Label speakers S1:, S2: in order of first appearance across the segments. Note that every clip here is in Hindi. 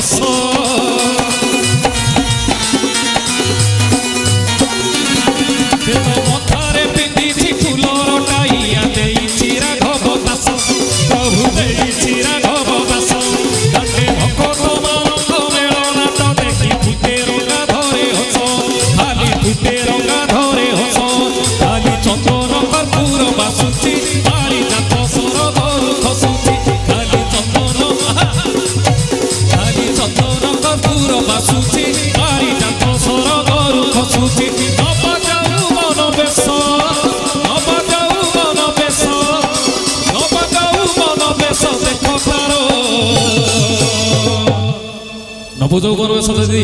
S1: ବେଶ ମଥାରେ ପିନ୍ଧିଛି ଫୁଲର ଟାଇଆ ଦେଇଛି ରାଘବ ଦାସ ପ୍ରଭୁ ଦେଇଛି ରାଘବ ଦାସ କାଟେ ଭକତ ମାନଙ୍କ ମେଳନାଟ ଦେଖି ଫୁଟେ ରଙ୍ଗା ଧରେ ହସ ଖାଲି ଫୁଟେ ରଙ୍ଗା ଧରେ ହସ ଖାଲି ଚନ୍ଦନ କର୍ପୂର ବାସୁଛି ପାଳି ଜାତ ସରଗରୁ ଖସୁଛି ଖାଲି ଚନ୍ଦନ କର୍ପୂର ବାସୁଛି ପାଳି ଜାତ ସରଗରୁ ଖସୁଛି नवजौवन वेश यदि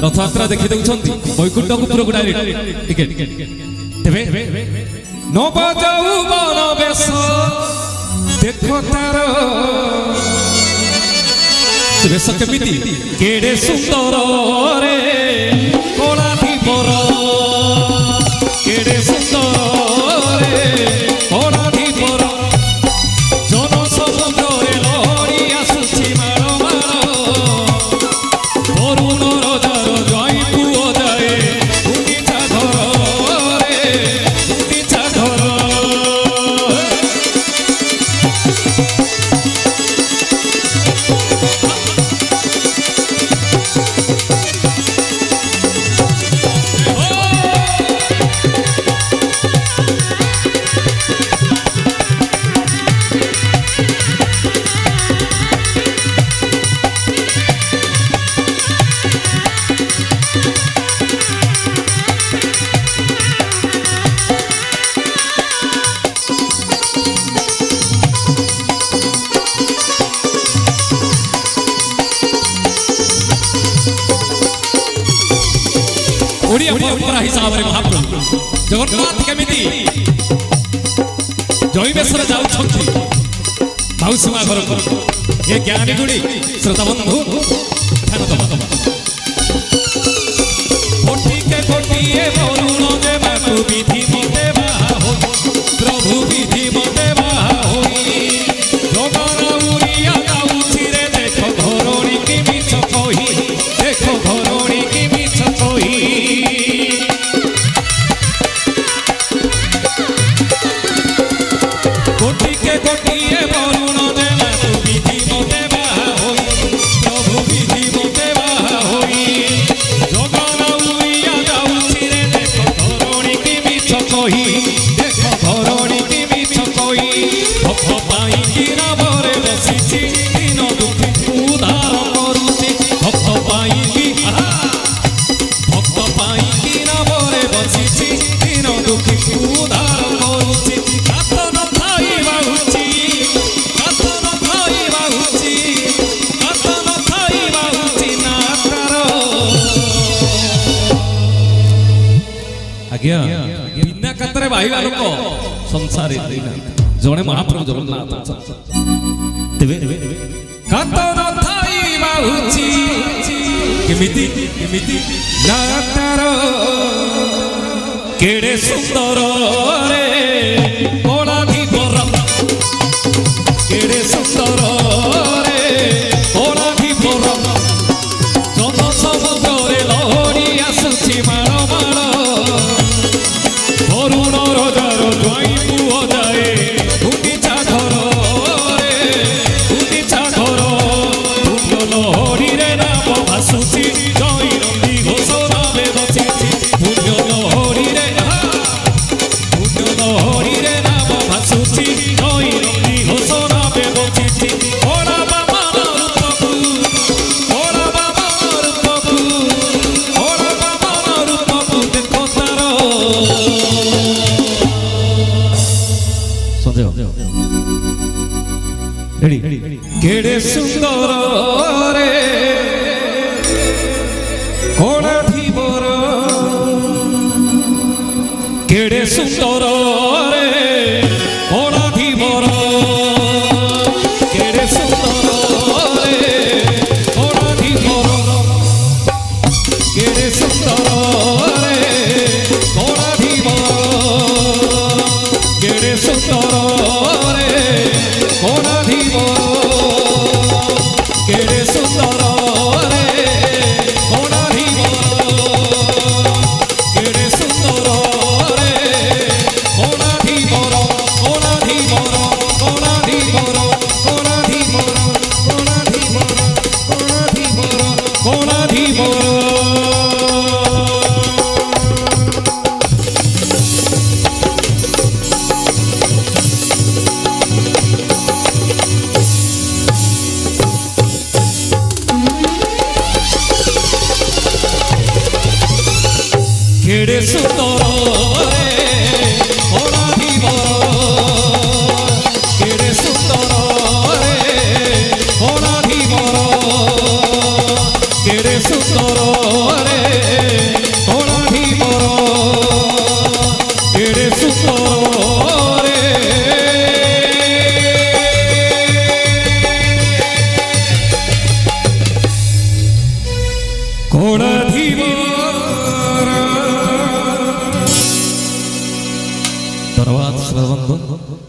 S1: रथयात्रा देखी देउछंती वैकुंठपुरको डायरेक्ट टिकेट तेबे नवजौवन वेश देखो तार वेश केमिति केडे सुंदर रे कोला दीपर केडे सुंदर रे कोला दीपर जन समुद्र रे लहरी आसुछि मार অরুণ রাজার জয় পুও যায় উনিচা ঘর রে উনিচা ঘর ओडिया परंपरा हिसाब रे महाप्रभु जगन्नाथ केमिति जय बेसर जाउछंती माउसीमा घर को ए ज्ञानी गुडी श्रोता बंधु ध्यान दबा कोटि के कोटि ए वरुण देवा को विधि मते बाहा हो प्रभु विधि मते बाहा होई जगन उरिया गाउछि रे देखो घरोणी की मिछ कहि देखो घरोणी की मिछ कहि कोटि के कोटि ए वरुण देवा को विधि मते बाहा होई प्रभु विधि मते बाहा होई जगन उरिया गाउछि रे देखो घरोणी की मिछ कहि देखो घरोणी की मिछ कहि भक्त पाई की नभरे बसिछि दिन दुखी उद्धार करूछि भक्त पाई की नभरे बसिछि दिन दुखी उद्धार करूछि कात न थाई बाहुछि आज्ञा बिना कातरे बाहिबा लोक संसारे जणे महाप्रभु जगन्नाथ तेबे कात न थाई बाहुछि केमिति नातार केडे सुंदर रे कोला दीपर केडे सुंदर रे कोला दीपर जन समुद्र रे लहरी आसुछि मार मार অরুণ রাজার জয় পুও যায় উনিচা ঘর রে উনিচা ঘর পুণ্য লহরী রে নাম ভাসুছি জয় নন্দী ঘোষ নামে বসিছি পুণ্য লহরী রে নাম ভাসুছি জয় নন্দী ঘোষ নামে বসিছি କେଡ଼େ ସୁନ୍ଦରରେ କଳାଧିବର କେଡ଼େ ସୁନ୍ଦରରେ କଳାଧିବର କେଡ଼େ ସୁନ୍ଦରରେ କଳାଧିବର କେଡ଼େ ସୁନ୍ଦରରେ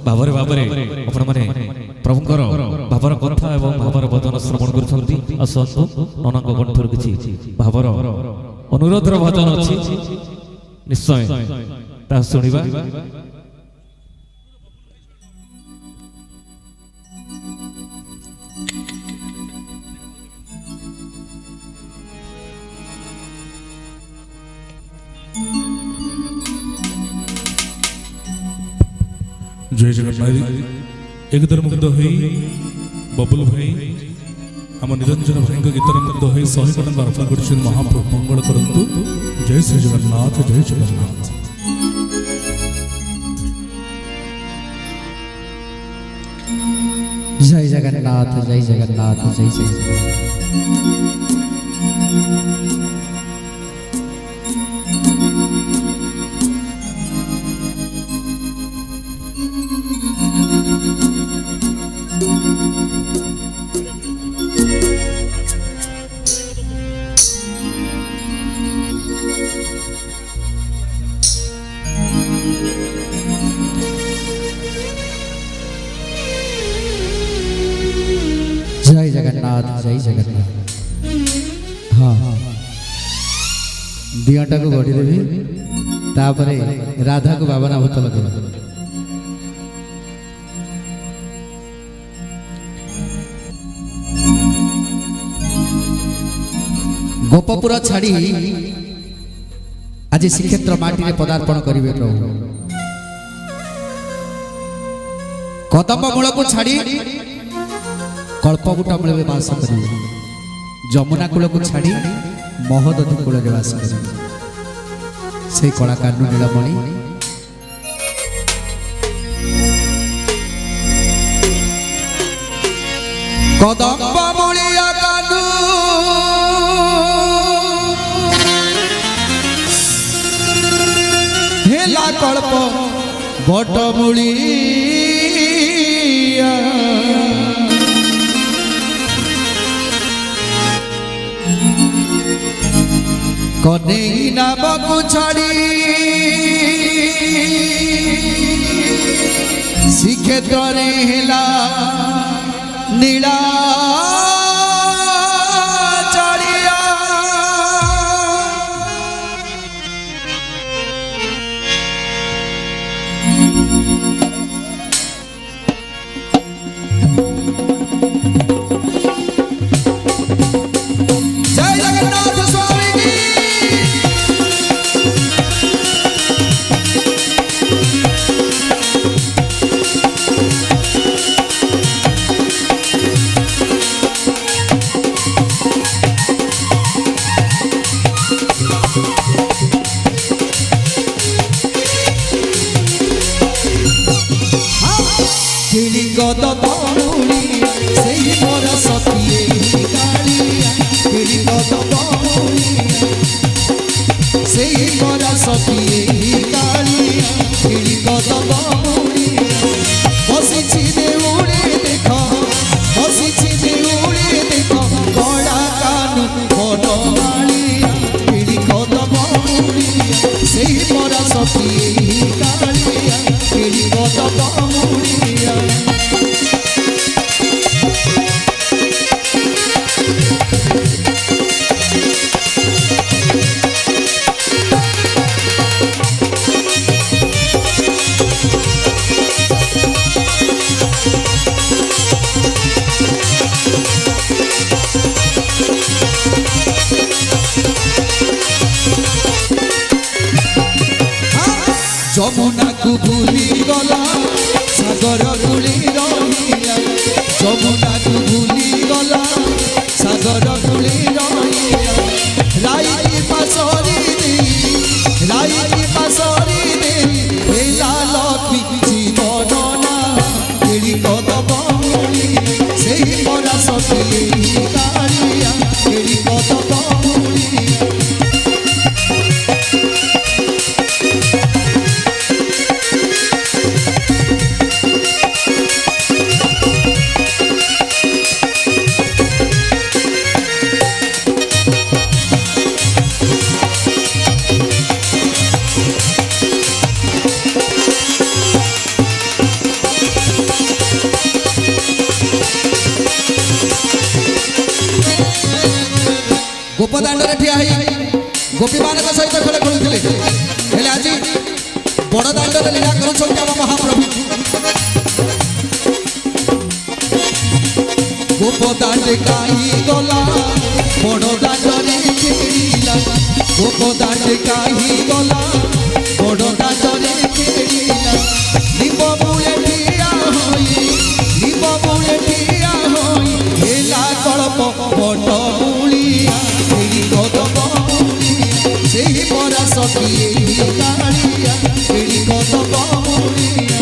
S1: भावरे भावरे आपण माने प्रभुंकर भावर कथा एवं भावर भजन श्रवण करछंती असंतु ननक कंठर किछि भावर अनुरोधर भजन अछि निश्चय ता सुनिबा
S2: जय जगन्नाथ एकदर मुग्ध होई बबुल भाई आम निरंजन भाई गीतर मुग्ध होई सही कटक अर्पण कर महाप्रभु मंगल करंतु। जय श्री जगन्नाथ जय जगन्नाथ।
S3: जय जगन्नाथ जय जगन्नाथ जय जगन्नाथ। जय जगन्नाथ जय जगन्नाथ। हाँ दियटा को गढ़ी देवी तापरे राधा को बाबा भूत लगे गोपपुर छाड़ी आज श्रीक्षेत्र माटी में पदार्पण करेंगे प्रभु। कदम मूल को छाड़ी कल्पगुटा मूल में बास करेंगे। जमुना कूल को छाड़ी महोदधि कूल में बास करेंगे। से कलाकार नीलमणि कदम मूलिया कानू हेला कल्प बटमूली कन्हई नामक छाड़ी श्रीक्षेत्र हेला नीला जमुना को भूली गला सागर भूली रहिया जमुना को भूली गला सागर भूली रहिया राई पासरी दी राई ଗୋପଦାଣ୍ଡରେ ଠିଆ ହେଇ ଗୋପୀମାନଙ୍କ ସହିତ ଖେଳ ଖେଳୁଥିଲେ। ହେଲେ ଆଜି ବଡ଼ ଦାଣ୍ଡରେ ଲୀଳା କରୁଛନ୍ତି ଆମ ମହାପ୍ରଭୁ। ଗୋପଦାଣ୍ଡେ କାହିଁ ଗଲା ବଡ଼ ଦାଣ୍ଡରେ ଖେଳିଲା। ଗୋପଦାଣ୍ଡେ କାହିଁ ଗଲା ବଡ଼ ଦାଣ୍ଡରେ ଖେଳିଲା। ନିବ ମୂଳେ ଠିଆ ହୋଇ ନିବ ମୂଳେ ଠିଆ ହୋଇ ହେଲା କଳ୍ପ ବଡ଼ ମୂଳିଆ ଖେଳି କଦମ ମୂଳିଆ ସେହି ପରା ସଖିଏ କାଳିଆ ଖେଳି କଦମ ମୂଳିଆ।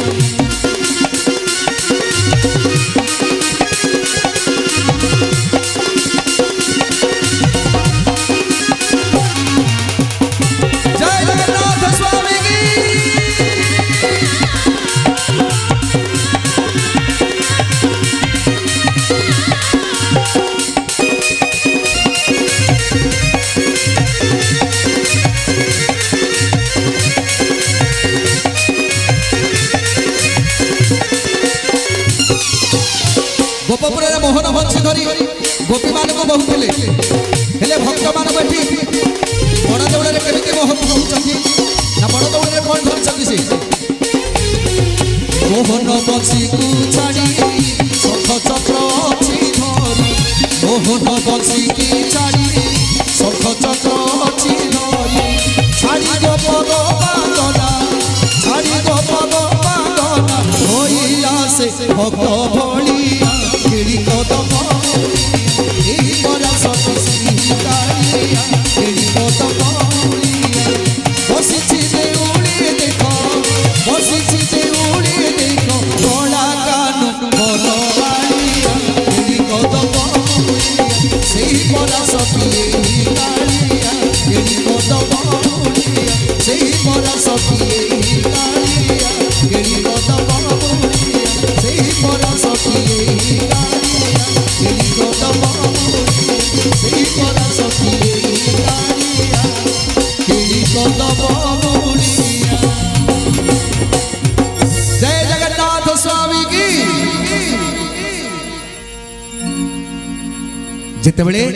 S3: जय जगन्नाथ स्वामी की। ଗୋପପୁରରେ ମୋହନ ବଂଶୀ ଧରି ଗୋପୀମାନଙ୍କୁ ବହୁଥିଲେ। ହେଲେ ଭକ୍ତମାନଙ୍କୁ ଏଠି ବଡ଼ ଦେଉଳରେ କେମିତି ମୋହନ ବହୁଛନ୍ତି ନା ବଡ଼ ଦେଉଳରେ କ'ଣ ଧରିଛନ୍ତି ସେ ମୋହନ ବଂଶୀକୁ ଛାଡ଼ି ଶଙ୍ଖ ଚକ୍ର ଅଛି ଧରି। ମୋହନ ବଂଶୀକି ଛାଡ଼ି ଶଙ୍ଖ ଚକ୍ର ଅଛି ଧରି। ଛାଡ଼ି ଗୋପଦ ପାଗଲା ଛାଡ଼ି ଗୋପଦ ପାଗଲା ହୋଇଲା ସେ ଭକ୍ତ ଭଳିଆ ଖେଳି କଦମ ଏହି ପରା ସଖୀ ଶ୍ରୀ କାଳିଆ ଖେଳି କଦମ ମୂଳିଆ। ବସିଛି ଦେଉଳି ଦେଖ ବସିଛି ଦେଉଳି ଦେଖ କଳା କାନୁ ବନବାଳିଆ ଖେଳି କଦମ ମୂଳିଆ ସେହି ପରା ସଖୀ ଏହି କାଳିଆ ଖେଳି କଦମ ମୂଳିଆ ସେହି ପରା ସଖୀ ଏହି କାଳିଆ ଖେଳି କଦମ ମୂଳିଆ ସେହି ପରା ସଖୀ ଏହି କାଳିଆ ଖେଳି କଦମ ମୂଳିଆ ସେହି ପରା ସଖୀ ଏହି କାଳିଆ ଖେଳି କଦମ ମୂଳିଆ। जय जगन्नाथ स्वामी की। ଯେତେବେଳେ